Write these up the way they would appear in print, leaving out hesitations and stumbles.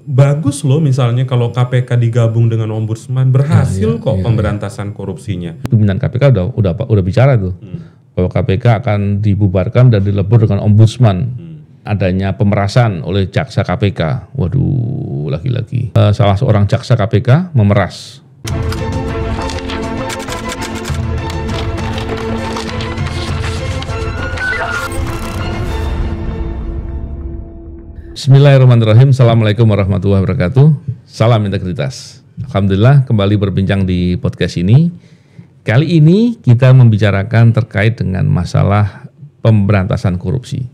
bagus loh misalnya kalau KPK digabung dengan Ombudsman, berhasil kok pemberantasan korupsinya. Pimpinan KPK udah bicara tuh bahwa KPK akan dibubarkan dan dilebur dengan Ombudsman. Adanya pemerasan oleh jaksa KPK. Waduh, lagi-lagi salah seorang jaksa KPK memeras. Bismillahirrahmanirrahim. Assalamualaikum warahmatullahi wabarakatuh. Salam integritas. Alhamdulillah kembali berbincang di podcast ini. Kali ini kita membicarakan terkait dengan masalah pemberantasan korupsi.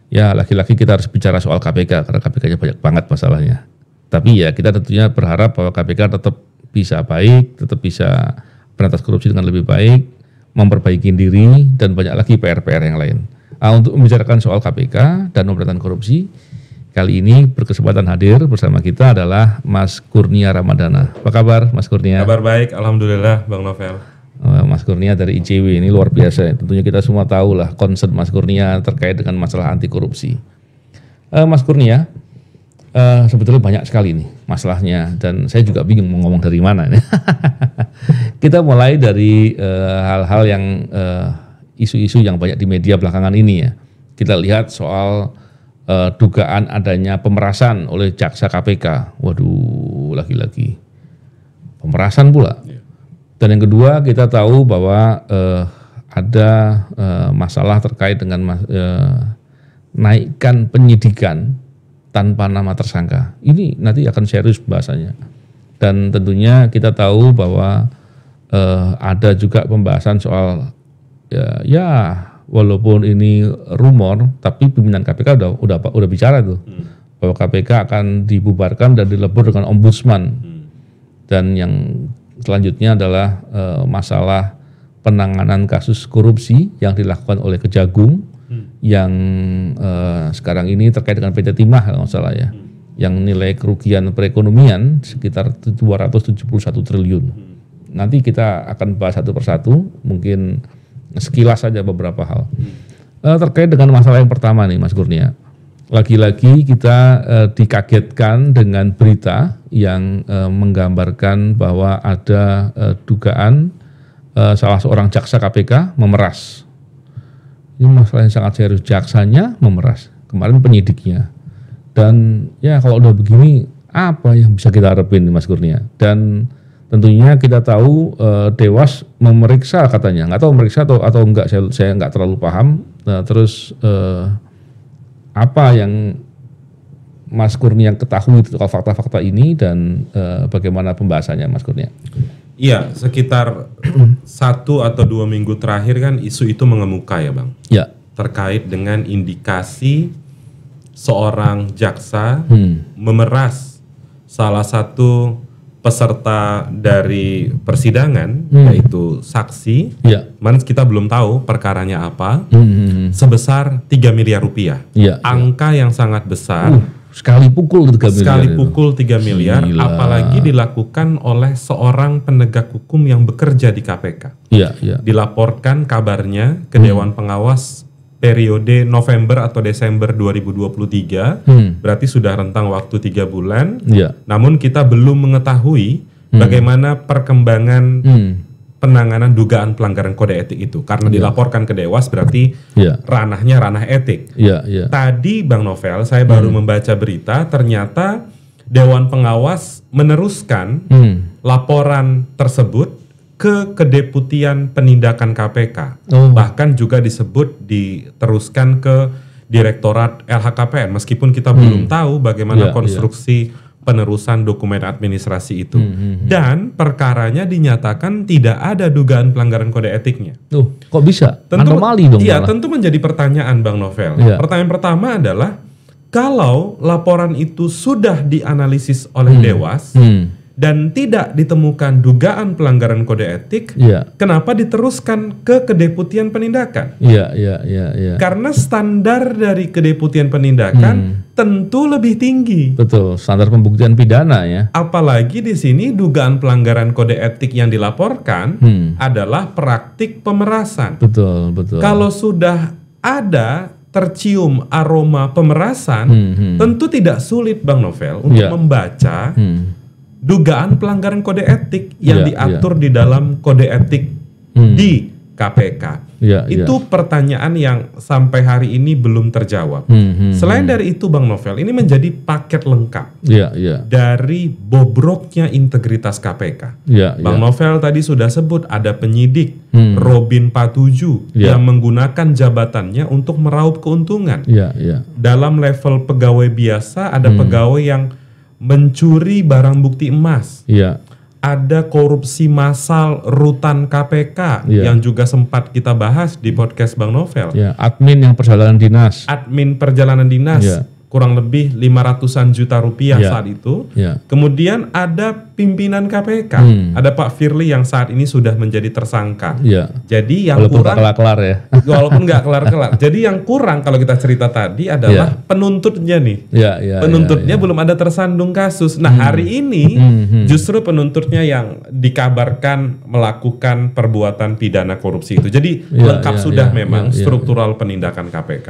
Ya, lagi-lagi kita harus bicara soal KPK karena KPK-nya banyak banget masalahnya. Tapi ya kita tentunya berharap bahwa KPK tetap bisa baik, tetap bisa berantas korupsi dengan lebih baik, memperbaiki diri dan banyak lagi PR-PR yang lain. Untuk membicarakan soal KPK dan pemberantasan korupsi, kali ini berkesempatan hadir bersama kita adalah Mas Kurnia Ramadana. Apa kabar Mas Kurnia? Kabar baik, alhamdulillah Bang Novel. Mas Kurnia dari ICW ini luar biasa. Tentunya kita semua tahu lah concern Mas Kurnia terkait dengan masalah anti korupsi. Mas Kurnia, sebetulnya banyak sekali nih masalahnya dan saya juga bingung mau ngomong dari mana. Kita mulai dari hal-hal yang isu-isu yang banyak di media belakangan ini ya. Kita lihat soal dugaan adanya pemerasan oleh jaksa KPK. Waduh, lagi-lagi pemerasan pula. Dan yang kedua kita tahu bahwa ada masalah terkait dengan naikkan penyidikan tanpa nama tersangka. Ini nanti akan serius bahasanya. Dan tentunya kita tahu bahwa ada juga pembahasan soal walaupun ini rumor, tapi pimpinan KPK udah bicara tuh bahwa KPK akan dibubarkan dan dilebur dengan Ombudsman. Dan yang selanjutnya adalah masalah penanganan kasus korupsi yang dilakukan oleh Kejagung yang sekarang ini terkait dengan PT Timah kalau nggak salah ya, yang nilai kerugian perekonomian sekitar 271 triliun. Nanti kita akan bahas satu persatu, mungkin sekilas saja beberapa hal. Terkait dengan masalah yang pertama nih Mas Kurnia, lagi-lagi kita dikagetkan dengan berita yang menggambarkan bahwa ada dugaan salah seorang jaksa KPK memeras. Ini masalah yang sangat serius, jaksanya memeras, kemarin penyidiknya. Dan ya kalau udah begini apa yang bisa kita harapin nih Mas Kurnia? Dan tentunya kita tahu Dewas memeriksa katanya, nggak tahu memeriksa atau enggak, saya nggak terlalu paham. Terus apa yang Mas Kurnia ketahui soal fakta-fakta ini dan bagaimana pembahasannya Mas Kurnia? Iya, sekitar 1 atau 2 minggu terakhir kan isu itu mengemuka ya Bang. Ya. Terkait dengan indikasi seorang jaksa memeras salah satu peserta dari persidangan, yaitu saksi. Mana kita belum tahu perkaranya apa, sebesar 3 miliar rupiah. Angka yang sangat besar. Sekali pukul 3 miliar. Sekali pukul 3 miliar, apalagi dilakukan oleh seorang penegak hukum yang bekerja di KPK. Dilaporkan kabarnya ke Dewan Pengawas periode November atau Desember 2023, berarti sudah rentang waktu 3 bulan. Namun kita belum mengetahui bagaimana perkembangan penanganan dugaan pelanggaran kode etik itu, karena dilaporkan ke Dewas berarti ranahnya ranah etik. Tadi Bang Novel saya baru membaca berita, ternyata Dewan Pengawas meneruskan laporan tersebut ke Kedeputian Penindakan KPK. Bahkan juga diteruskan ke Direktorat LHKPN, meskipun kita belum tahu bagaimana konstruksi penerusan dokumen administrasi itu. Dan perkaranya dinyatakan tidak ada dugaan pelanggaran kode etiknya. Kok bisa? Anomali dong. Iya, tentu menjadi pertanyaan Bang Novel. Pertanyaan pertama adalah, kalau laporan itu sudah dianalisis oleh Dewas dan tidak ditemukan dugaan pelanggaran kode etik, kenapa diteruskan ke Kedeputian Penindakan? Karena standar dari Kedeputian Penindakan tentu lebih tinggi. Betul, standar pembuktian pidana ya. Apalagi di sini dugaan pelanggaran kode etik yang dilaporkan adalah praktik pemerasan. Betul. Kalau sudah ada tercium aroma pemerasan, tentu tidak sulit Bang Novel untuk membaca dugaan pelanggaran kode etik yang diatur di dalam kode etik di KPK. Itu pertanyaan yang sampai hari ini belum terjawab. Selain dari itu Bang Novel, ini menjadi paket lengkap dari bobroknya integritas KPK. Bang Novel tadi sudah sebut ada penyidik Robin Patuju yang menggunakan jabatannya untuk meraup keuntungan. Dalam level pegawai biasa ada pegawai yang mencuri barang bukti emas. Ada korupsi massal rutan KPK yang juga sempat kita bahas di podcast Bang Novel. Admin yang perjalanan dinas. Admin perjalanan dinas kurang lebih 500-an juta rupiah saat itu. Kemudian ada pimpinan KPK, ada Pak Firly yang saat ini sudah menjadi tersangka. Jadi yang walaupun kurang kelar-kelar ya. Walaupun nggak kelar-kelar. Jadi yang kurang kalau kita cerita tadi adalah penuntutnya nih. Penuntutnya belum ada tersandung kasus. Nah hari ini justru penuntutnya yang dikabarkan melakukan perbuatan pidana korupsi itu. Jadi lengkap sudah memang struktural penindakan KPK.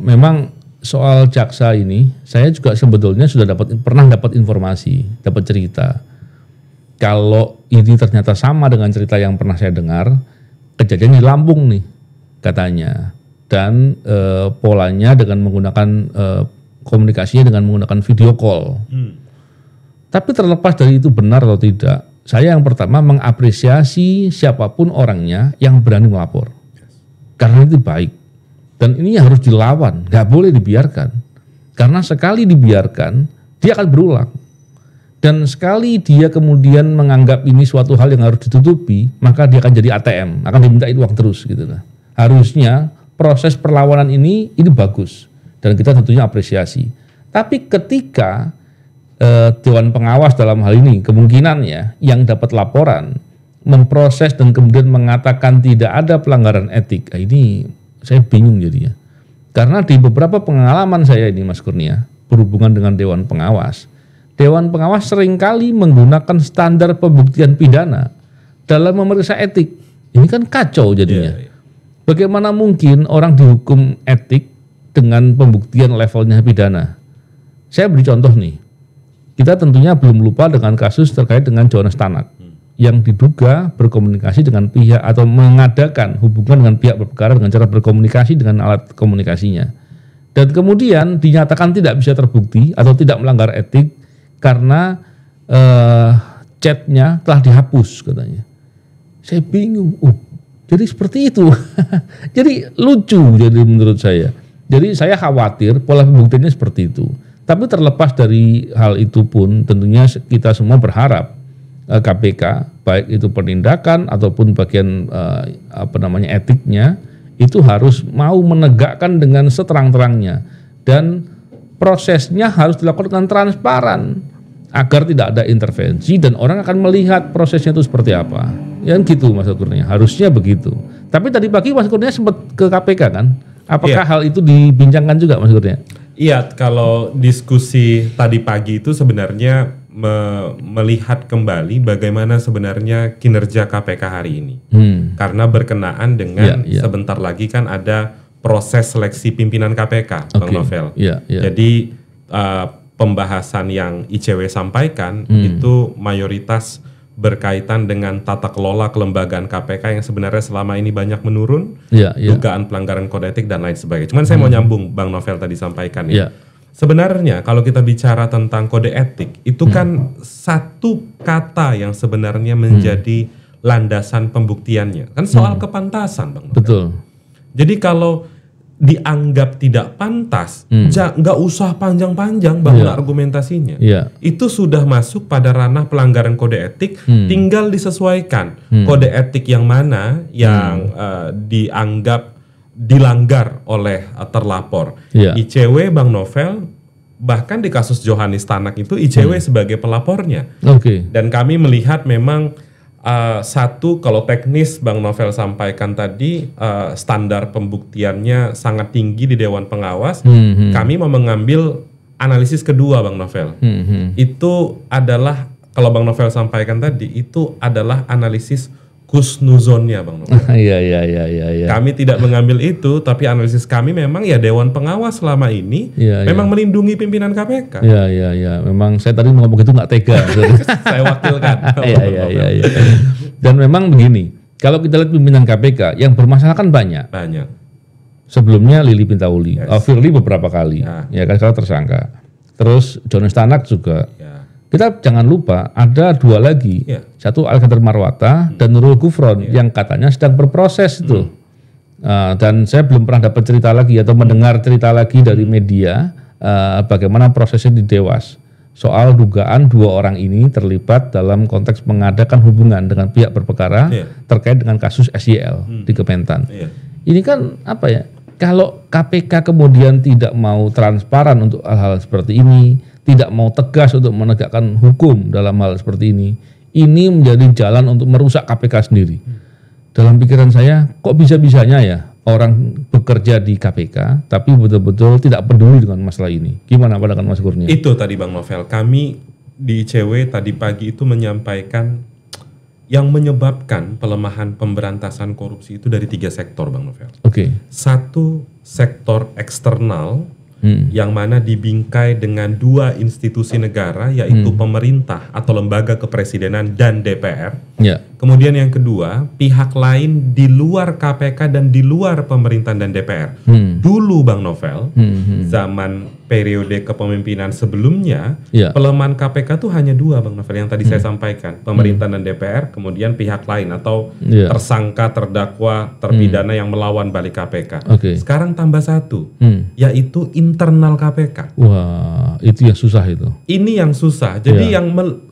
Memang soal jaksa ini, saya juga sebetulnya sudah pernah dapat informasi, dapat cerita. Kalau ini ternyata sama dengan cerita yang pernah saya dengar, kejadian di Lampung nih katanya, dan polanya dengan menggunakan komunikasinya dengan menggunakan video call. Tapi terlepas dari itu benar atau tidak, saya yang pertama mengapresiasi siapapun orangnya yang berani melapor, karena itu baik. Dan ini harus dilawan, nggak boleh dibiarkan. Karena sekali dibiarkan, dia akan berulang. Dan sekali dia kemudian menganggap ini suatu hal yang harus ditutupi, maka dia akan jadi ATM, akan dimintain uang terus gitu lah. Harusnya proses perlawanan ini bagus dan kita tentunya apresiasi. Tapi ketika Dewan Pengawas dalam hal ini kemungkinannya yang dapat laporan memproses dan kemudian mengatakan tidak ada pelanggaran etik, ini saya bingung jadinya. Karena di beberapa pengalaman saya ini Mas Kurnia, berhubungan dengan Dewan Pengawas seringkali menggunakan standar pembuktian pidana dalam memeriksa etik. Ini kan kacau jadinya. Bagaimana mungkin orang dihukum etik dengan pembuktian levelnya pidana? Saya beri contoh nih. Kita tentunya belum lupa dengan kasus terkait dengan Johannes Tanak yang diduga berkomunikasi dengan pihak atau mengadakan hubungan dengan pihak berperkara dengan cara berkomunikasi dengan alat komunikasinya. Dan kemudian dinyatakan tidak bisa terbukti atau tidak melanggar etik karena chatnya telah dihapus katanya. Saya bingung. Jadi seperti itu. Jadi lucu jadi menurut saya. Jadi saya khawatir pola pembuktiannya seperti itu. Tapi terlepas dari hal itu pun tentunya kita semua berharap KPK baik itu penindakan ataupun bagian etiknya itu harus mau menegakkan dengan seterang-terangnya dan prosesnya harus dilakukan dengan transparan agar tidak ada intervensi dan orang akan melihat prosesnya itu seperti apa. Yang gitu Mas Kurnia, harusnya begitu. Tapi tadi pagi Mas Kurnia sempat ke KPK kan? Apakah hal itu dibincangkan juga Mas Kurnia? Iya, kalau diskusi tadi pagi itu sebenarnya melihat kembali bagaimana sebenarnya kinerja KPK hari ini. Karena berkenaan dengan sebentar lagi kan ada proses seleksi pimpinan KPK, Bang Novel. Jadi pembahasan yang ICW sampaikan itu mayoritas berkaitan dengan tata kelola kelembagaan KPK yang sebenarnya selama ini banyak menurun, dugaan pelanggaran kode etik dan lain sebagainya. Cuman saya mau nyambung Bang Novel tadi sampaikan ya. Sebenarnya kalau kita bicara tentang kode etik itu kan satu kata yang sebenarnya menjadi landasan pembuktiannya. Kan soal kepantasan Bang Novel. Betul. Jadi kalau dianggap tidak pantas, nggak usah panjang-panjang bangun argumentasinya. Itu sudah masuk pada ranah pelanggaran kode etik, tinggal disesuaikan kode etik yang mana yang dianggap dilanggar oleh terlapor. ICW Bang Novel bahkan di kasus Johannes Tanak itu ICW sebagai pelapornya. Dan kami melihat memang satu, kalau teknis Bang Novel sampaikan tadi standar pembuktiannya sangat tinggi di Dewan Pengawas. Kami mau mengambil analisis kedua Bang Novel. Itu adalah kalau Bang Novel sampaikan tadi itu adalah analisis kusnuzonnya Bang Novel. Iya. Kami tidak mengambil itu, tapi analisis kami memang ya Dewan Pengawas selama ini memang melindungi pimpinan KPK. Iya. Memang saya tadi ngomong itu nggak tega. Saya wakilkan. Iya. Dan memang begini, kalau kita lihat pimpinan KPK yang bermasalah kan banyak. Sebelumnya Lili Pintauli, Firly beberapa kali, ya kan kalau tersangka. Terus Jonas Tanak juga. Kita jangan lupa ada 2 lagi, satu Alexander Marwata dan Nurul Gufron yang katanya sedang berproses itu. Dan saya belum pernah dapat cerita lagi atau mendengar cerita lagi dari media bagaimana prosesnya di Dewas soal dugaan 2 orang ini terlibat dalam konteks mengadakan hubungan dengan pihak berperkara terkait dengan kasus SYL di Kementan. Ini kan apa ya? Kalau KPK kemudian tidak mau transparan untuk hal-hal seperti ini, tidak mau tegas untuk menegakkan hukum dalam hal seperti ini menjadi jalan untuk merusak KPK sendiri. Dalam pikiran saya, kok bisa-bisanya ya orang bekerja di KPK, tapi betul-betul tidak peduli dengan masalah ini. Gimana pandangan Mas Kurnia? Itu tadi Bang Novel, kami di ICW tadi pagi itu menyampaikan yang menyebabkan pelemahan pemberantasan korupsi itu dari 3 sektor Bang Novel. Satu, sektor eksternal yang mana dibingkai dengan 2 institusi negara, yaitu pemerintah atau lembaga kepresidenan dan DPR. Kemudian yang kedua, pihak lain di luar KPK dan di luar pemerintahan dan DPR. Dulu Bang Novel, zaman periode kepemimpinan sebelumnya, pelemahan KPK tuh hanya 2 Bang Novel yang tadi saya sampaikan, pemerintahan dan DPR, kemudian pihak lain atau tersangka, terdakwa, terpidana yang melawan balik KPK. Sekarang tambah 1, yaitu internal KPK. Wah, itu yang susah itu. Ini yang susah. Jadi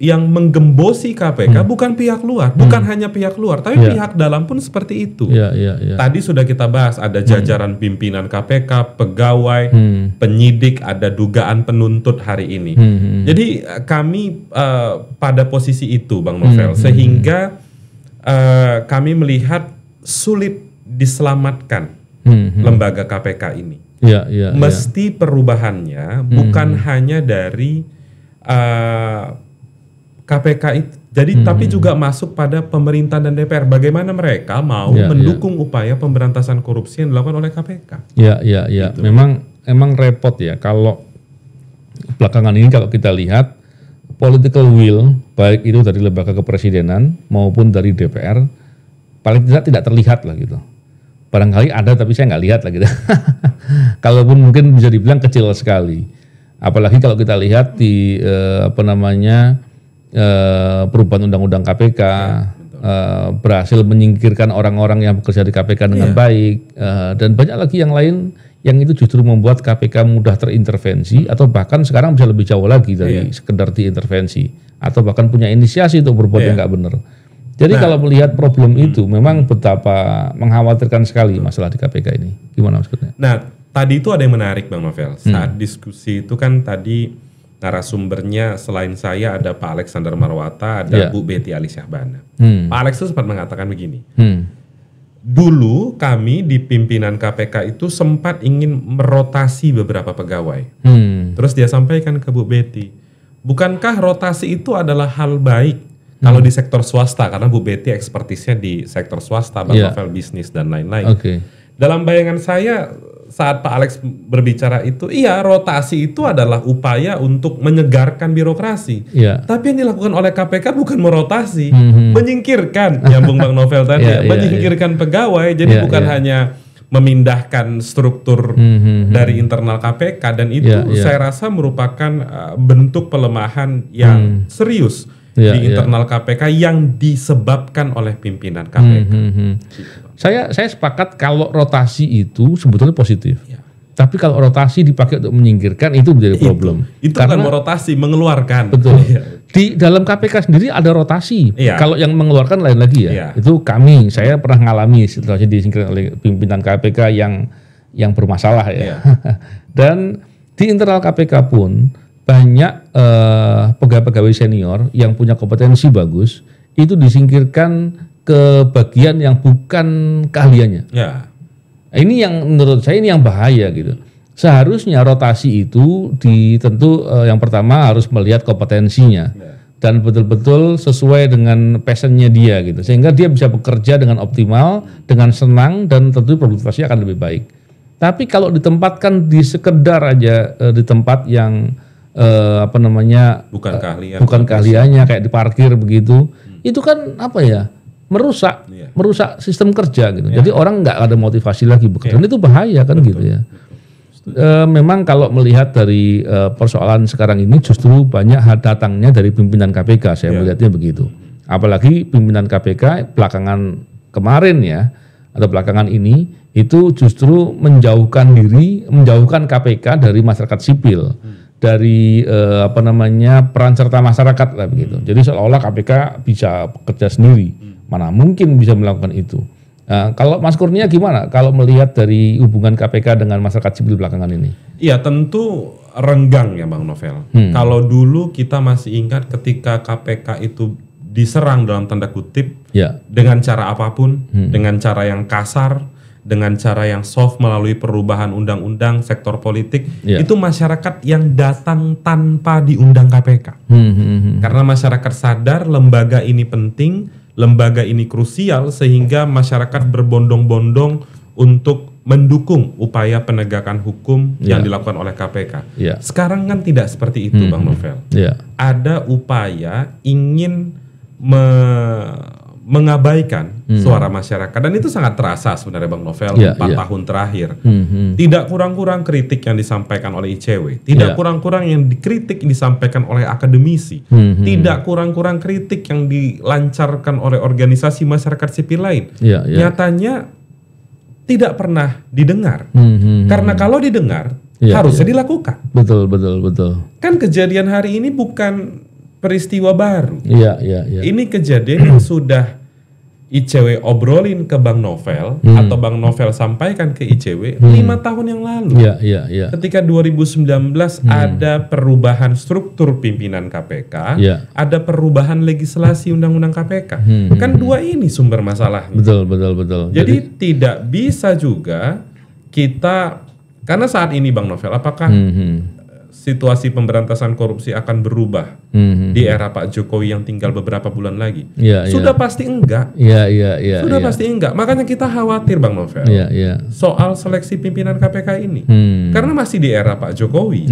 yang menggembosi KPK bukan pihak luar, bukan hanya pihak luar, tapi pihak dalam pun seperti itu. Tadi sudah kita bahas, ada jajaran pimpinan KPK, pegawai, penyidik, ada dugaan penuntut hari ini. Jadi kami pada posisi itu Bang Novel, sehingga kami melihat sulit diselamatkan lembaga KPK ini. Mesti perubahannya bukan hanya dari KPK itu, jadi tapi juga masuk pada pemerintah dan DPR. Bagaimana mereka mau mendukung upaya pemberantasan korupsi yang dilakukan oleh KPK? Gitu. Memang repot ya kalau belakangan ini kalau kita lihat political will baik itu dari lembaga kepresidenan maupun dari DPR paling tidak terlihat lah gitu. Barangkali ada tapi saya nggak lihat lah gitu. Kalaupun mungkin bisa dibilang kecil sekali. Apalagi kalau kita lihat di perubahan undang-undang KPK berhasil menyingkirkan orang-orang yang bekerja di KPK dengan baik dan banyak lagi yang lain yang itu justru membuat KPK mudah terintervensi atau bahkan sekarang bisa lebih jauh lagi dari sekedar diintervensi atau bahkan punya inisiasi untuk berbuat yang nggak benar. Jadi kalau melihat problem itu memang betapa mengkhawatirkan sekali masalah di KPK ini. Gimana maksudnya? Nah, tadi itu ada yang menarik Bang Novel. Saat diskusi itu kan tadi narasumbernya selain saya ada Pak Alexander Marwata, ada Bu Betty Alisyahbana. Pak Alex itu sempat mengatakan begini. Dulu kami di pimpinan KPK itu sempat ingin merotasi beberapa pegawai. Terus dia sampaikan ke Bu Betty, bukankah rotasi itu adalah hal baik kalau di sektor swasta, karena Bu Betty ekspertisnya di sektor swasta, Bang Novel bisnis dan lain-lain. Dalam bayangan saya saat Pak Alex berbicara itu, iya rotasi itu adalah upaya untuk menyegarkan birokrasi. Tapi yang dilakukan oleh KPK bukan merotasi, menyingkirkan, nyambung Bang Novel tadi, menyingkirkan pegawai. Jadi bukan hanya memindahkan struktur dari internal KPK, dan itu saya rasa merupakan bentuk pelemahan yang serius di internal KPK yang disebabkan oleh pimpinan KPK. Saya sepakat kalau rotasi itu sebetulnya positif. Tapi kalau rotasi dipakai untuk menyingkirkan itu menjadi problem. Itu karena bukan rotasi, mengeluarkan. Betul. Di dalam KPK sendiri ada rotasi. Kalau yang mengeluarkan lain lagi ya. Itu saya pernah ngalami situasi disingkirkan oleh pimpinan KPK yang bermasalah ya. Dan di internal KPK pun banyak pegawai-pegawai senior yang punya kompetensi bagus itu disingkirkan ke bagian yang bukan keahliannya. Ini yang menurut saya ini yang bahaya gitu. Seharusnya rotasi itu tentu yang pertama harus melihat kompetensinya. dan betul-betul sesuai dengan passionnya dia gitu, sehingga dia bisa bekerja dengan optimal, dengan senang, dan tentu produktivitasnya akan lebih baik. Tapi kalau ditempatkan di sekedar aja di tempat yang bukan keahliannya, kayak di parkir begitu, itu kan merusak sistem kerja gitu. Jadi orang nggak ada motivasi lagi bekerja, dan itu bahaya kan. Betul. Gitu ya. Memang kalau melihat dari persoalan sekarang ini justru banyak datangnya dari pimpinan KPK, saya melihatnya begitu. Apalagi pimpinan KPK belakangan kemarin ya, atau belakangan ini itu justru menjauhkan KPK dari masyarakat sipil, dari peran serta masyarakat lah begitu. Jadi seolah-olah KPK bisa bekerja sendiri, mana mungkin bisa melakukan itu. Nah, kalau Mas Kurnia gimana kalau melihat dari hubungan KPK dengan masyarakat sipil belakangan ini? Iya, tentu renggang ya Bang Novel. Kalau dulu kita masih ingat ketika KPK itu diserang dalam tanda kutip dengan cara apapun, dengan cara yang kasar, dengan cara yang soft melalui perubahan undang-undang sektor politik, itu masyarakat yang datang tanpa diundang KPK. Karena masyarakat sadar lembaga ini penting, lembaga ini krusial, sehingga masyarakat berbondong-bondong untuk mendukung upaya penegakan hukum yang dilakukan oleh KPK. Sekarang kan tidak seperti itu Bang Novel. Ada upaya ingin mengabaikan suara masyarakat, dan itu sangat terasa sebenarnya Bang Novel 4 tahun terakhir. Tidak kurang-kurang kritik yang disampaikan oleh ICW, tidak kurang-kurang yang dikritik disampaikan oleh akademisi, tidak kurang-kurang kritik yang dilancarkan oleh organisasi masyarakat sipil lain. Nyatanya tidak pernah didengar. Karena kalau didengar harusnya dilakukan. Betul. Kan kejadian hari ini bukan peristiwa baru. Ini kejadian yang sudah ICW obrolin ke Bang Novel, atau Bang Novel sampaikan ke ICW 5 tahun yang lalu. Ketika 2019 ada perubahan struktur pimpinan KPK, ada perubahan legislasi undang-undang KPK. Kan dua ini sumber masalahnya. Betul. Jadi tidak bisa juga kita, karena saat ini Bang Novel, apakah situasi pemberantasan korupsi akan berubah di era Pak Jokowi yang tinggal beberapa bulan lagi? Sudah pasti enggak. Pasti enggak. Makanya kita khawatir Bang Novel soal seleksi pimpinan KPK ini. Karena masih di era Pak Jokowi.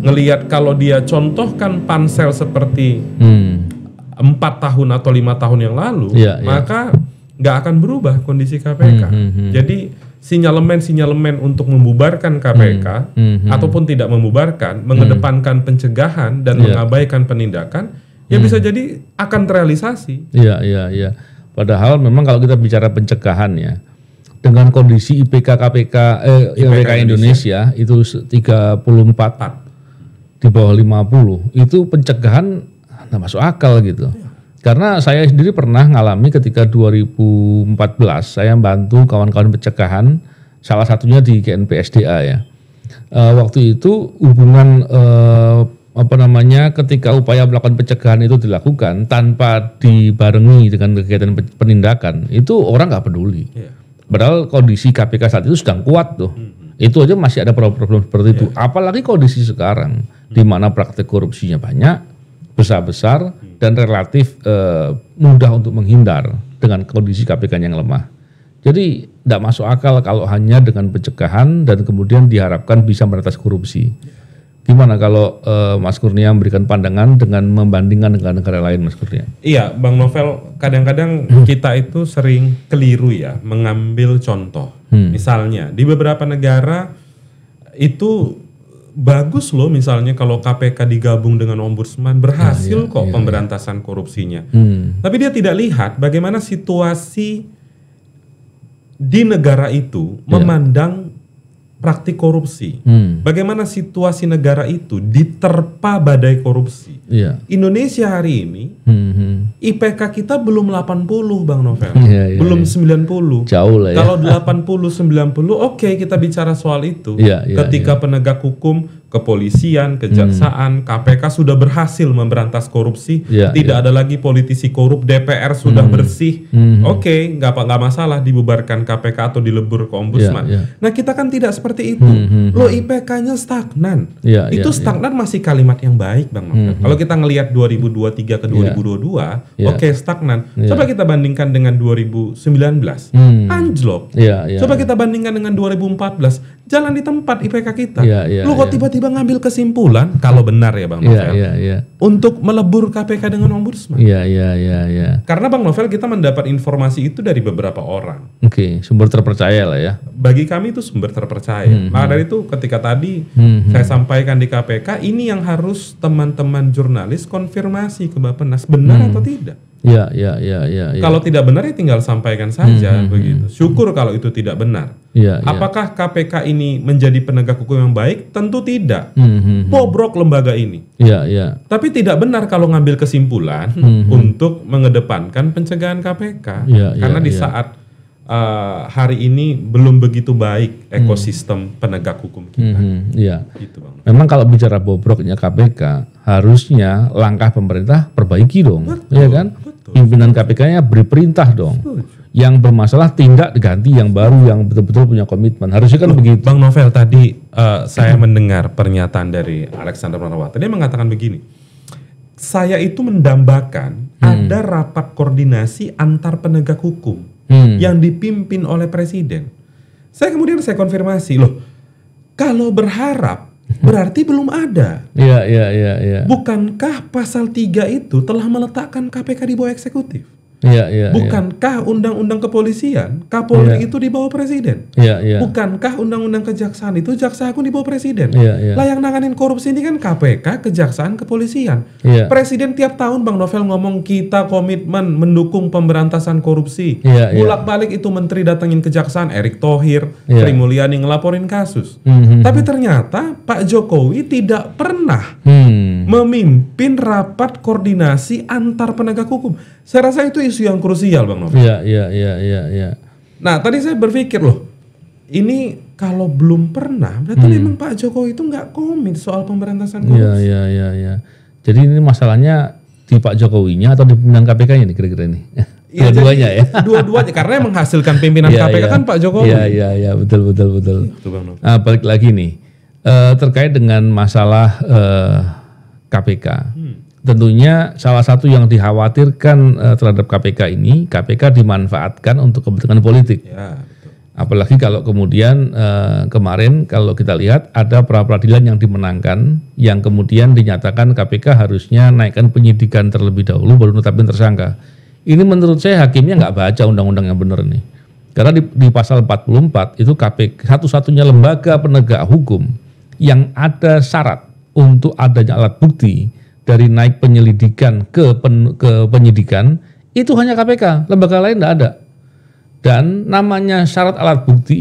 Ngelihat kalau dia contohkan pansel seperti 4 tahun atau 5 tahun yang lalu, maka nggak akan berubah kondisi KPK. Jadi sinyalemen untuk membubarkan KPK ataupun tidak membubarkan, mengedepankan pencegahan dan mengabaikan penindakan, bisa jadi akan terrealisasi. Padahal memang kalau kita bicara pencegahan ya, dengan kondisi IPK Indonesia itu 34 di bawah 50, itu pencegahan nggak masuk akal gitu. Karena saya sendiri pernah ngalami ketika 2014 saya bantu kawan-kawan pencegahan, salah satunya di GNPSDA ya. Waktu itu hubungan ketika upaya melakukan pencegahan itu dilakukan tanpa dibarengi dengan kegiatan penindakan, itu orang nggak peduli. Padahal kondisi KPK saat itu sedang kuat tuh. Itu aja masih ada problem-problem seperti itu. Apalagi kondisi sekarang di mana praktik korupsinya banyak, besar-besar, dan relatif mudah untuk menghindar dengan kondisi KPK yang lemah. Jadi tidak masuk akal kalau hanya dengan pencegahan dan kemudian diharapkan bisa memberantas korupsi. Gimana kalau Mas Kurnia memberikan pandangan dengan membandingkan dengan negara lain, Mas Kurnia? Iya, Bang Novel, kadang-kadang kita itu sering keliru ya mengambil contoh. Misalnya di beberapa negara itu bagus loh, misalnya kalau KPK digabung dengan Ombudsman berhasil pemberantasan korupsinya. Tapi dia tidak lihat bagaimana situasi di negara itu memandang praktik korupsi. Bagaimana situasi negara itu diterpa badai korupsi. Indonesia hari ini IPK kita belum 80 Bang Novel. Belum 90. Jauh lah ya. Kalau 80 90 oke, kita bicara soal itu. Ketika penegak hukum kepolisian, kejaksaan, KPK sudah berhasil memberantas korupsi, tidak ada lagi politisi korup, DPR sudah bersih, oke, nggak masalah dibubarkan KPK atau dilebur ke ombudsman. Nah kita kan tidak seperti itu, lo IPK-nya stagnan, itu stagnan masih kalimat yang baik Bang Novel. Kalau kita ngelihat 2023 ke 2022, oke stagnan. Coba kita bandingkan dengan 2019, anjlok. Coba kita bandingkan dengan 2014, jalan di tempat IPK kita. Lu kok tiba-tiba ngambil kesimpulan, kalau benar ya Bang Novel, untuk melebur KPK dengan ombudsman. Karena Bang Novel kita mendapat informasi itu dari beberapa orang. Sumber terpercaya lah ya. Bagi kami itu sumber terpercaya. Maka dari itu ketika tadi saya sampaikan di KPK, ini yang harus teman-teman jurnalis konfirmasi ke Bappenas, benar atau tidak. Kalau tidak benar ya tinggal sampaikan saja begitu. Syukur kalau itu tidak benar. Apakah KPK ini menjadi penegak hukum yang baik? Tentu tidak. Bobrok lembaga ini. Tapi tidak benar kalau ngambil kesimpulan untuk mengedepankan pencegahan KPK. Karena di saat hari ini belum begitu baik ekosistem penegak hukum kita. Gitu, Bang. Memang kalau bicara bobroknya KPK, harusnya langkah pemerintah perbaiki dong, ya kan? Pimpinan KPK-nya beri perintah dong. Yang bermasalah tindak diganti yang baru, yang betul-betul punya komitmen. Harusnya kan begitu. Bang Novel, tadi saya mendengar pernyataan dari Alexander Marwata. Dia mengatakan begini, saya itu mendambakan ada rapat koordinasi antar penegak hukum yang dipimpin oleh presiden. Saya konfirmasi, loh, kalau berharap berarti belum ada. Bukankah pasal 3 itu telah meletakkan KPK di bawah eksekutif? Bukankah undang-undang kepolisian, Kapolri itu di bawah presiden? Bukankah undang-undang kejaksaan itu jaksa agung di bawah presiden? Lah yang nanganin korupsi ini kan KPK, kejaksaan, kepolisian. Presiden tiap tahun Bang Novel ngomong kita komitmen mendukung pemberantasan korupsi. Bolak-balik itu menteri datengin kejaksaan, Erick Thohir, Sri Mulyani ngelaporin kasus. Tapi ternyata Pak Jokowi tidak pernah memimpin rapat koordinasi antar penegak hukum. Saya rasa itu isu yang krusial Bang Novel. Nah tadi saya berpikir loh, ini kalau belum pernah, berarti memang Pak Jokowi itu nggak komit soal pemberantasan korupsi. Jadi ini masalahnya di Pak Jokowinya atau di pimpinan KPK-nya nih kira-kira ini? Dua-duanya ya. Dua-duanya karena yang menghasilkan pimpinan KPK kan Pak Jokowi. Betul. Itu, Bang Novel. Nah, balik lagi nih terkait dengan masalah KPK. Tentunya salah satu yang dikhawatirkan terhadap KPK ini, KPK dimanfaatkan untuk kepentingan politik. Betul. Apalagi kalau kemudian kemarin kalau kita lihat ada pra-peradilan yang dimenangkan, yang kemudian dinyatakan KPK harusnya naikkan penyidikan terlebih dahulu baru menetapkan tersangka. Ini menurut saya hakimnya nggak baca undang-undang yang benar nih. Karena di pasal 44 itu KPK satu-satunya lembaga penegak hukum yang ada syarat untuk adanya alat bukti dari naik penyelidikan ke penyidikan itu hanya KPK, lembaga lain tidak ada. Dan namanya syarat alat bukti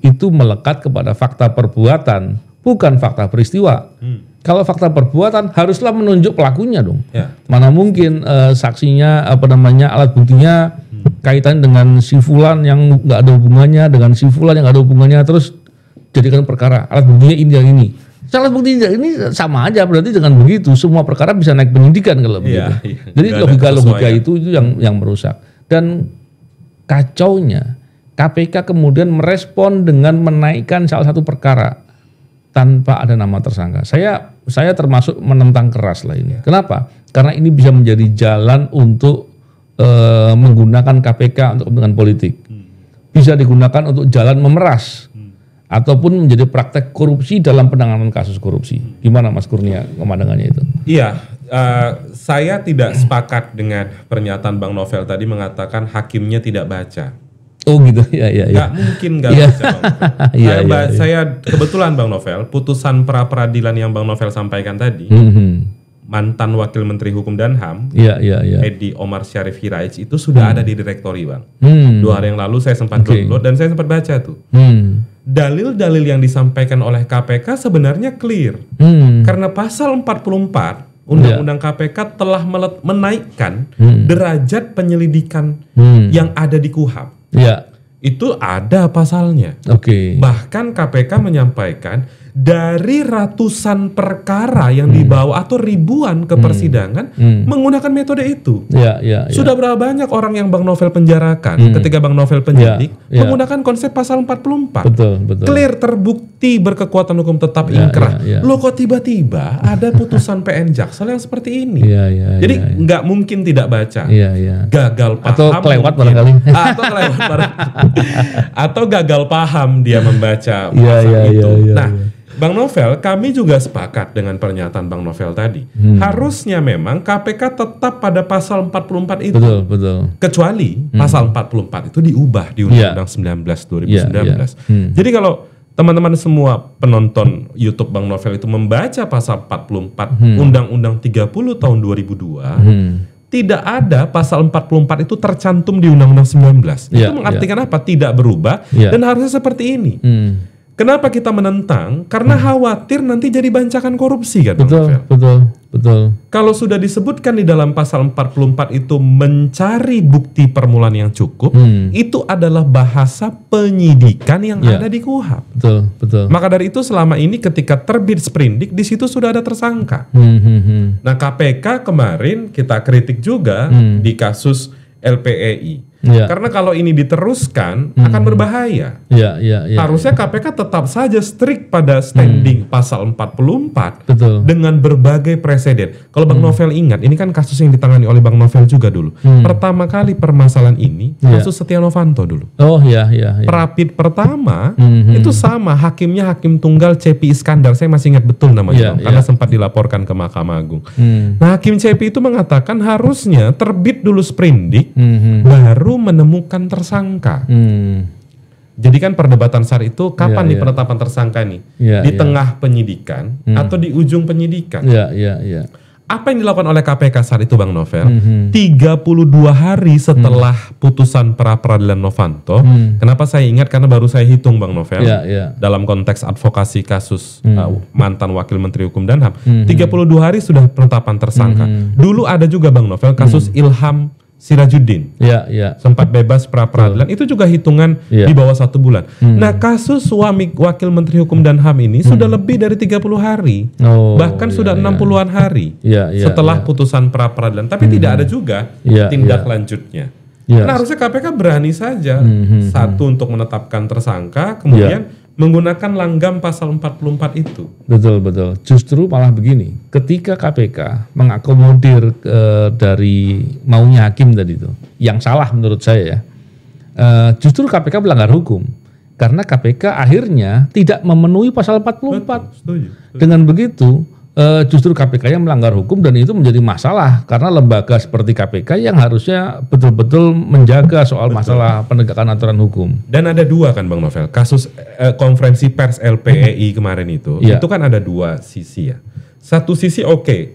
itu melekat kepada fakta perbuatan, bukan fakta peristiwa. Kalau fakta perbuatan haruslah menunjuk pelakunya dong. Mana mungkin saksinya alat buktinya kaitan dengan si fulan yang nggak ada hubungannya dengan si fulan yang nggak ada hubungannya terus jadikan perkara alat buktinya ini yang ini. Alat bukti ini sama aja berarti dengan begitu semua perkara bisa naik penyidikan kalau begitu. Jadi logika itu yang merusak. Dan kacaunya KPK kemudian merespon dengan menaikkan salah satu perkara tanpa ada nama tersangka. Saya termasuk menentang keras lah ini. Kenapa? Karena ini bisa menjadi jalan untuk menggunakan KPK untuk kepentingan politik. Bisa digunakan untuk jalan memeras. Ataupun menjadi praktek korupsi dalam penanganan kasus korupsi. Gimana Mas Kurnia pemandangannya itu? Iya, saya tidak sepakat dengan pernyataan Bang Novel tadi mengatakan hakimnya tidak baca. Oh gitu, ya. Nggak mungkin nggak baca Bang Novel. Saya kebetulan Bang Novel, putusan pra-peradilan yang Bang Novel sampaikan tadi, mantan Wakil Menteri Hukum dan HAM, Edi Omar Syarif Hiraij itu sudah ada di direktori Bang. 2 hari yang lalu saya sempat download dan saya sempat baca tuh. Dalil-dalil yang disampaikan oleh KPK sebenarnya clear. Karena pasal 44 Undang-Undang KPK telah menaikkan derajat penyelidikan yang ada di KUHP. Itu ada pasalnya. Bahkan KPK menyampaikan dari ratusan perkara yang dibawa atau ribuan ke persidangan menggunakan metode itu. Sudah berapa banyak orang yang Bang Novel penjarakan ketika Bang Novel penyidik menggunakan konsep pasal 44. Betul. Clear, terbukti berkekuatan hukum tetap inkrah. Loh kok tiba-tiba ada putusan PN Jaksel yang seperti ini? Jadi nggak mungkin tidak baca. Gagal paham. Atau kelewat barangkali. Atau gagal paham dia membaca pasal itu. Nah, Bang Novel, kami juga sepakat dengan pernyataan Bang Novel tadi. Harusnya memang KPK tetap pada pasal 44 itu. Betul. Kecuali pasal 44 itu diubah di Undang-Undang 19 2019. Jadi kalau teman-teman semua penonton YouTube Bang Novel itu membaca pasal 44 Undang-Undang 30 tahun 2002, tidak ada pasal 44 itu tercantum di Undang-Undang 19. Itu mengartikan apa? Tidak berubah dan harusnya seperti ini. Kenapa kita menentang? Karena khawatir nanti jadi bancakan korupsi kan. Betul. Kalau sudah disebutkan di dalam pasal 44 itu mencari bukti permulaan yang cukup, itu adalah bahasa penyidikan yang ada di KUHP. Betul. Maka dari itu selama ini ketika terbit sprindik di situ sudah ada tersangka. Nah, KPK kemarin kita kritik juga di kasus LPEI. Karena kalau ini diteruskan akan berbahaya. Harusnya KPK tetap saja strict pada standing pasal 44 dengan berbagai presiden. Kalau Bang Novel ingat, ini kan kasus yang ditangani oleh Bang Novel juga dulu. Pertama kali permasalahan ini kasus Setia Novanto dulu. Perapit pertama itu sama, hakimnya hakim tunggal Cepi Iskandar. Saya masih ingat betul namanya karena sempat dilaporkan ke Mahkamah Agung. Nah, hakim Cepi itu mengatakan harusnya terbit dulu sprindik baru menemukan tersangka. Jadi kan perdebatan saat itu kapan nih penetapan tersangka nih? Di tengah penyidikan atau di ujung penyidikan? Apa yang dilakukan oleh KPK saat itu Bang Novel? 32 hari setelah putusan pra-peradilan Novanto. Kenapa saya ingat? Karena baru saya hitung Bang Novel. Dalam konteks advokasi kasus mantan Wakil Menteri Hukum dan HAM. 32 hari sudah penetapan tersangka. Dulu ada juga Bang Novel kasus Ilham Sirajuddin, sempat bebas pra-peradilan, itu juga hitungan di bawah 1 bulan. Nah, kasus suami Wakil Menteri Hukum dan HAM ini sudah lebih dari 30 hari, bahkan sudah 60-an hari setelah putusan pra-peradilan, tapi tidak ada juga tindak lanjutnya. Nah, harusnya KPK berani saja, satu untuk menetapkan tersangka, kemudian menggunakan langgam pasal 44 itu. Betul. Justru malah begini, ketika KPK mengakomodir dari maunya hakim tadi itu, yang salah menurut saya justru KPK melanggar hukum. Karena KPK akhirnya tidak memenuhi pasal 44. Setuju. Dengan begitu, justru KPK yang melanggar hukum dan itu menjadi masalah karena lembaga seperti KPK yang harusnya betul-betul menjaga soal masalah penegakan aturan hukum. Dan ada dua kan Bang Novel, kasus konferensi pers LPEI kemarin itu kan ada dua sisi ya. Satu sisi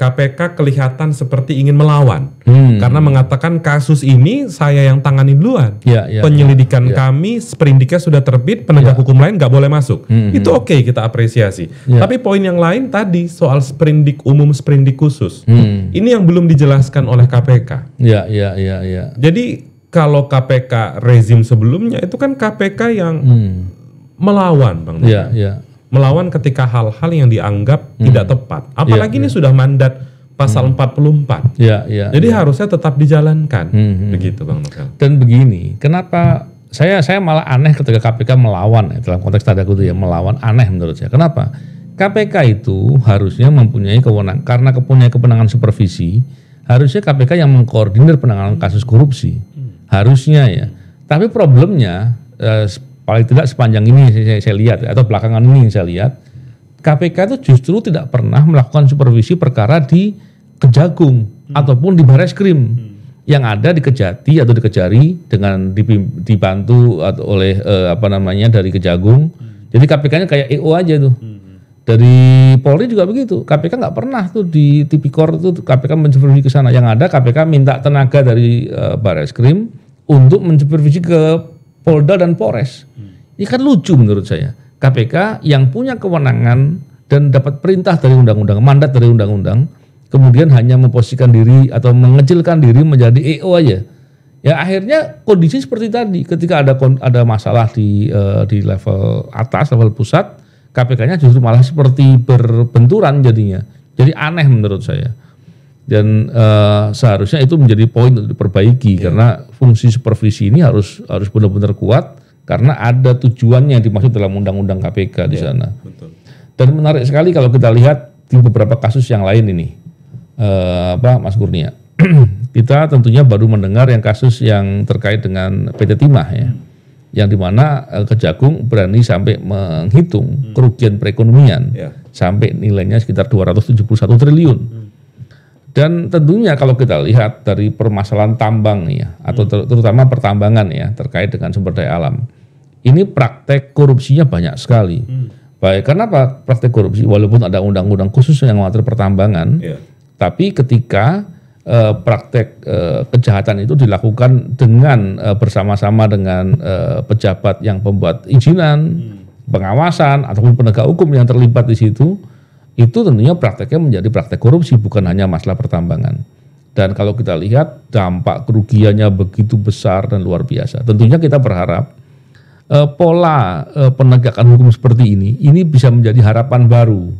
KPK kelihatan seperti ingin melawan karena mengatakan kasus ini saya yang tangani duluan. Penyelidikan kami, sprindiknya sudah terbit, penegak hukum lain nggak boleh masuk. Itu kita apresiasi. Tapi poin yang lain tadi soal sprindik umum, sprindik khusus, ini yang belum dijelaskan oleh KPK. Jadi kalau KPK rezim sebelumnya itu kan KPK yang melawan, Bang. Melawan ketika hal-hal yang dianggap tidak tepat. Apalagi ini sudah mandat pasal 44. Jadi harusnya tetap dijalankan. Begitu Bang Novel. Dan begini, kenapa saya malah aneh ketika KPK melawan dalam konteks tanda kutip melawan, aneh menurut saya. Kenapa? KPK itu harusnya mempunyai kewenangan, karena mempunyai kewenangan supervisi, harusnya KPK yang mengkoordinir penanganan kasus korupsi. Harusnya ya. Tapi problemnya paling tidak sepanjang ini saya lihat atau belakangan ini saya lihat KPK itu justru tidak pernah melakukan supervisi perkara di Kejagung ataupun di Bareskrim yang ada di Kejati atau di Kejari dengan dibantu atau oleh dari Kejagung. Jadi KPK-nya kayak EO aja tuh. Dari Polri juga begitu. KPK nggak pernah tuh di Tipikor itu KPK mensupervisi ke sana. Yang ada KPK minta tenaga dari Bareskrim untuk mensupervisi ke Polda dan Polres. Ini kan lucu menurut saya. KPK yang punya kewenangan dan dapat perintah dari undang-undang, mandat dari undang-undang, kemudian hanya memposisikan diri atau mengecilkan diri menjadi EO aja. Ya akhirnya kondisi seperti tadi, ketika ada masalah di level atas, level pusat, KPK-nya justru malah seperti berbenturan jadinya. Jadi aneh menurut saya. Dan seharusnya itu menjadi poin untuk diperbaiki karena fungsi supervisi ini harus benar-benar kuat karena ada tujuannya yang dimaksud dalam undang-undang KPK di sana. Betul. Dan menarik sekali kalau kita lihat di beberapa kasus yang lain ini, Mas Kurnia. Kita tentunya baru mendengar yang kasus yang terkait dengan PT Timah ya, yang dimana Kejagung berani sampai menghitung kerugian perekonomian sampai nilainya sekitar 271 triliun. Dan tentunya kalau kita lihat dari permasalahan tambang nih ya, atau terutama pertambangan ya terkait dengan sumber daya alam, ini praktek korupsinya banyak sekali. Baik, kenapa praktek korupsi? Walaupun ada undang-undang khusus yang mengatur pertambangan, tapi ketika praktek kejahatan itu dilakukan dengan bersama-sama dengan pejabat yang pembuat izinan, pengawasan ataupun penegak hukum yang terlibat di situ, itu tentunya prakteknya menjadi praktek korupsi, bukan hanya masalah pertambangan. Dan kalau kita lihat dampak kerugiannya begitu besar dan luar biasa. Tentunya kita berharap pola penegakan hukum seperti ini bisa menjadi harapan baru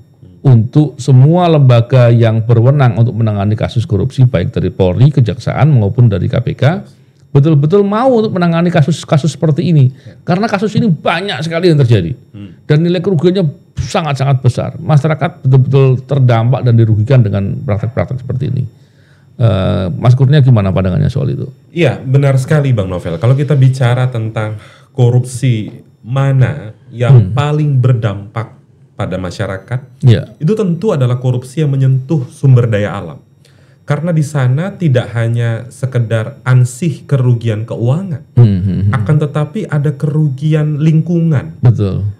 untuk semua lembaga yang berwenang untuk menangani kasus korupsi baik dari Polri, Kejaksaan maupun dari KPK betul-betul mau untuk menangani kasus-kasus seperti ini karena kasus ini banyak sekali yang terjadi dan nilai kerugiannya sangat-sangat besar. Masyarakat betul-betul terdampak dan dirugikan dengan praktek-praktek seperti ini. Mas Kurnia gimana pandangannya soal itu? Iya, benar sekali Bang Novel. Kalau kita bicara tentang korupsi mana yang paling berdampak pada masyarakat, itu tentu adalah korupsi yang menyentuh sumber daya alam. Karena di sana tidak hanya sekedar ansih kerugian keuangan, akan tetapi ada kerugian lingkungan,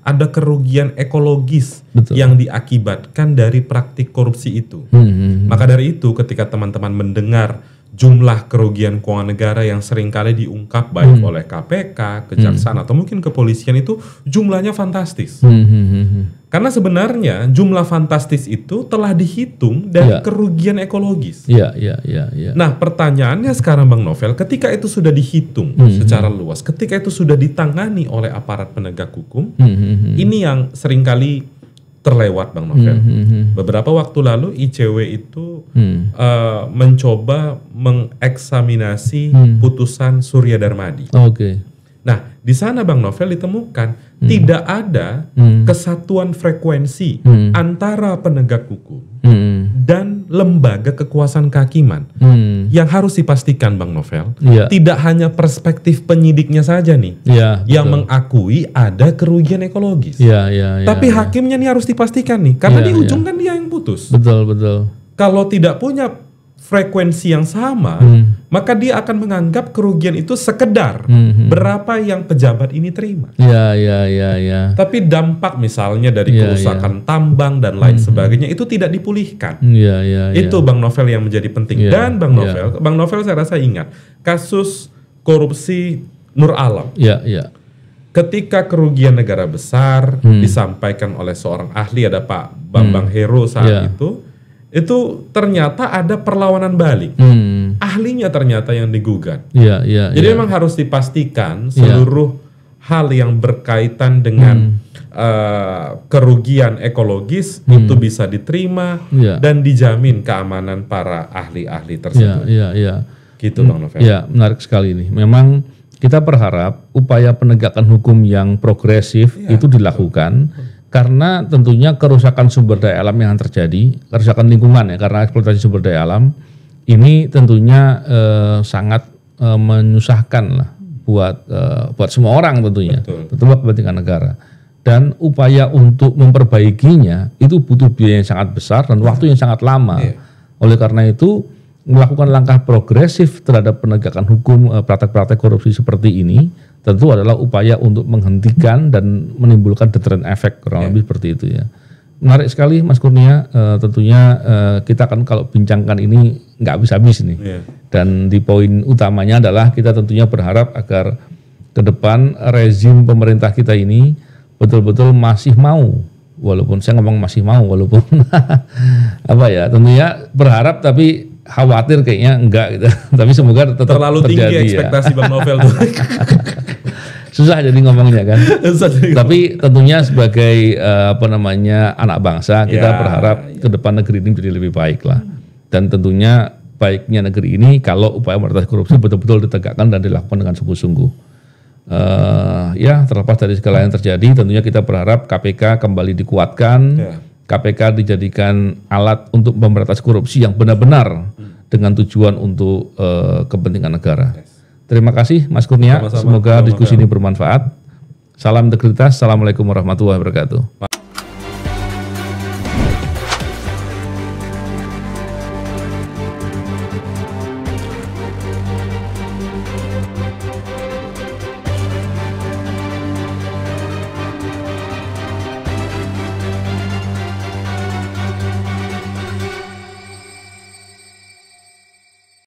ada kerugian ekologis yang diakibatkan dari praktik korupsi itu. Maka dari itu ketika teman-teman mendengar jumlah kerugian keuangan negara yang seringkali diungkap baik oleh KPK, Kejaksaan atau mungkin kepolisian itu jumlahnya fantastis. Karena sebenarnya jumlah fantastis itu telah dihitung dari kerugian ekologis. Nah, pertanyaannya sekarang Bang Novel, ketika itu sudah dihitung secara luas, ketika itu sudah ditangani oleh aparat penegak hukum, ini yang seringkali terlewat Bang Novel. Beberapa waktu lalu ICW itu mencoba mengeksaminasi putusan Surya Darmadi. Nah, di sana Bang Novel ditemukan tidak ada kesatuan frekuensi antara penegak hukum dan lembaga kekuasaan kehakiman. Yang harus dipastikan Bang Novel, tidak hanya perspektif penyidiknya saja nih yang mengakui ada kerugian ekologis. Tapi hakimnya nih harus dipastikan nih, karena di ujung kan dia yang putus. Kalau tidak punya frekuensi yang sama, maka dia akan menganggap kerugian itu sekedar berapa yang pejabat ini terima. Tapi dampak misalnya dari kerusakan tambang dan lain sebagainya itu tidak dipulihkan. Itu Bang Novel yang menjadi penting. Dan Bang Novel saya rasa ingat kasus korupsi Nur Alam. Ketika kerugian negara besar disampaikan oleh seorang ahli, ada Pak Bambang Hero saat itu ternyata ada perlawanan balik. Ahlinya ternyata yang digugat. Jadi memang harus dipastikan seluruh hal yang berkaitan dengan kerugian ekologis itu bisa diterima dan dijamin keamanan para ahli-ahli tersebut. Gitu Bang Novel. Menarik sekali ini. Memang kita berharap upaya penegakan hukum yang progresif itu dilakukan. Karena tentunya kerusakan sumber daya alam yang terjadi, kerusakan lingkungan ya karena eksploitasi sumber daya alam ini tentunya sangat menyusahkan lah buat semua orang tentunya, terutama kepentingan negara. Dan upaya untuk memperbaikinya itu butuh biaya yang sangat besar dan waktu yang sangat lama. Oleh karena itu melakukan langkah progresif terhadap penegakan hukum praktek-praktek korupsi seperti ini tentu adalah upaya untuk menghentikan dan menimbulkan deterrent effect, kurang lebih seperti itu ya. Menarik sekali Mas Kurnia, tentunya kita kan kalau bincangkan ini nggak habis-habis nih. Dan di poin utamanya adalah kita tentunya berharap agar ke depan rezim pemerintah kita ini betul-betul masih mau, walaupun saya ngomong masih mau, walaupun tentunya berharap tapi khawatir kayaknya enggak gitu. Tapi semoga tetap terlalu terjadi, tinggi ekspektasi Bang Novel tuh. Susah jadi ngomongnya kan. Tapi tentunya sebagai anak bangsa kita berharap ke depan negeri ini menjadi lebih baik lah. Dan tentunya baiknya negeri ini kalau upaya memberantas korupsi betul-betul ditegakkan dan dilakukan dengan sungguh-sungguh. Ya terlepas dari segala yang terjadi, tentunya kita berharap KPK kembali dikuatkan, KPK dijadikan alat untuk memberantas korupsi yang benar-benar dengan tujuan untuk kepentingan negara. Terima kasih Mas Kurnia, semoga diskusi ini bermanfaat. Salam integritas, assalamualaikum warahmatullahi wabarakatuh.